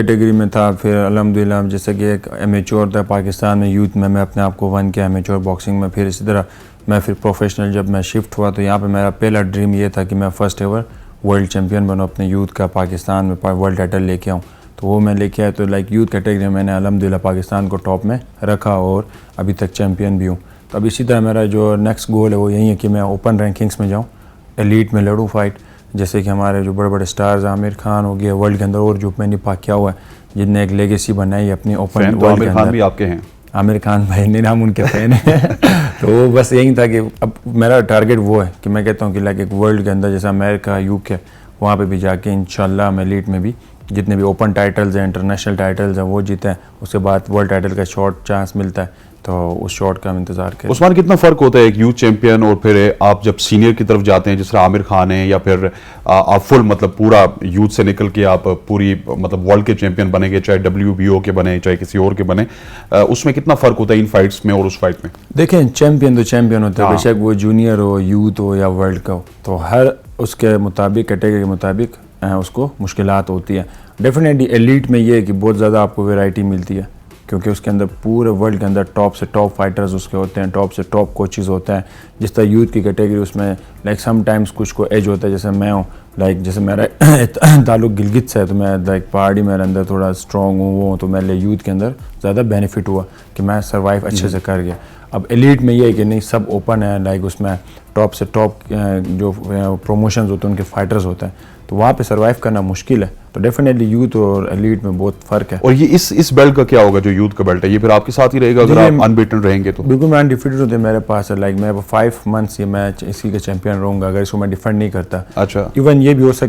Category में था, फिर अल्हम्दुलिल्लाह जैसे कि एक एमेच्योर था पाकिस्तान में यूथ में, मैं अपने आप को वन किया एमेच्योर बॉक्सिंग में। फिर इसी तरह मैं फिर प्रोफेशनल जब मैं शिफ्ट हुआ तो यहाँ पे मेरा पहला ड्रीम ये था कि मैं फ़र्स्ट एवर वर्ल्ड चैम्पियन बनूँ अपने यूथ का, पाकिस्तान में वर्ल्ड टाइटल लेके आऊँ। तो वो मैं लेके आया, तो लाइक यूथ कैटेगरी में मैंने अल्हम्दुलिल्लाह पाकिस्तान को टॉप में रखा और अभी तक चैम्पियन भी हूँ। तो अब इसी तरह मेरा जो नेक्स्ट गोल है वो यही है कि मैं ओपन रैंकिंग्स में जाऊँ, एलीट में लड़ूँ फाइट, जैसे कि हमारे जो बड़े बड़े स्टार्स आमिर खान हो गया वर्ल्ड के अंदर, और जो मैंने किया हुआ है जिनने एक लेगेसी बनाई अपनी ओपन वर्ल्ड के अंदर। आमिर खान भी आपके हैं? आमिर खान भाई नहीं, हम उनके फैन हैं। तो वो बस यही था कि अब मेरा टारगेट वो है कि मैं कहता हूँ कि लाइक एक वर्ल्ड के अंदर जैसे अमेरिका यूके वहाँ पे भी जाके इंशाल्लाह मैं एलीट में भी जितने भी ओपन टाइटल्स हैं, इंटरनेशनल टाइटल्स हैं वो जीते हैं। उसके बाद वर्ल्ड टाइटल का शॉर्ट चांस मिलता है, तो उस शॉट का हम इंतजार करें। उस्मान, कितना फ़र्क होता है एक यूथ चैंपियन और फिर आप जब सीनियर की तरफ जाते हैं जिस तरह आमिर खान है, या फिर आप फुल मतलब पूरा यूथ से निकल के आप पूरी मतलब वर्ल्ड के चैंपियन बनेंगे, चाहे WBO के बने चाहे किसी और के बने, उसमें कितना फ़र्क होता है इन फाइट्स में और उस फाइट में? देखें, चैंपियन तो चैंपियन होता है, बेशक वो जूनियर हो, यूथ हो या वर्ल्ड का हो, तो हर उसके मुताबिक कैटेगरी के मुताबिक उसको मुश्किलात होती है। डेफिनेटली एलीट में ये है कि बहुत ज़्यादा आपको वैरायटी मिलती है, क्योंकि उसके अंदर पूरे वर्ल्ड के अंदर टॉप से टॉप फाइटर्स उसके होते हैं, टॉप से टॉप कोचेज़ होते हैं। जिस तरह यूथ की कैटेगरी उसमें लाइक समटाइम्स कुछ को एज होता है, जैसे मैं हूँ, लाइक जैसे मेरा ताल्लुक गिलगित से है, तो मैं लाइक पहाड़ी मेरे अंदर थोड़ा स्ट्रॉन्ग हूँ वो, तो मेरे लिए यूथ के अंदर ज़्यादा बेनिफिट हुआ कि मैं सर्वाइव अच्छे से कर गया। अब एलीट में ये है कि नहीं, सब ओपन है, लाइक उसमें टॉप से टॉप जो प्रमोशंस होते हैं उनके फाइटर्स होते हैं, तो वहाँ पे सर्वाइव करना मुश्किल है। तो डेफिनेटली यूथ और एलीट में बहुत फ़र्क है। और ये इस बेल्ट का क्या होगा जो यूथ का बेल्ट है, ये फिर आपके साथ ही रहेगा अगर आप अनबीटन रहेंगे तो? बिल्कुल, मैं अनडिफीटेड होते मेरे पास है, लाइक मैं 5 मंथ्स ये मैच इसी के चैंपियन रहूँगा अगर इसको मैं डिफेंड नहीं करता। अच्छा, इवन ये भी हो सकता है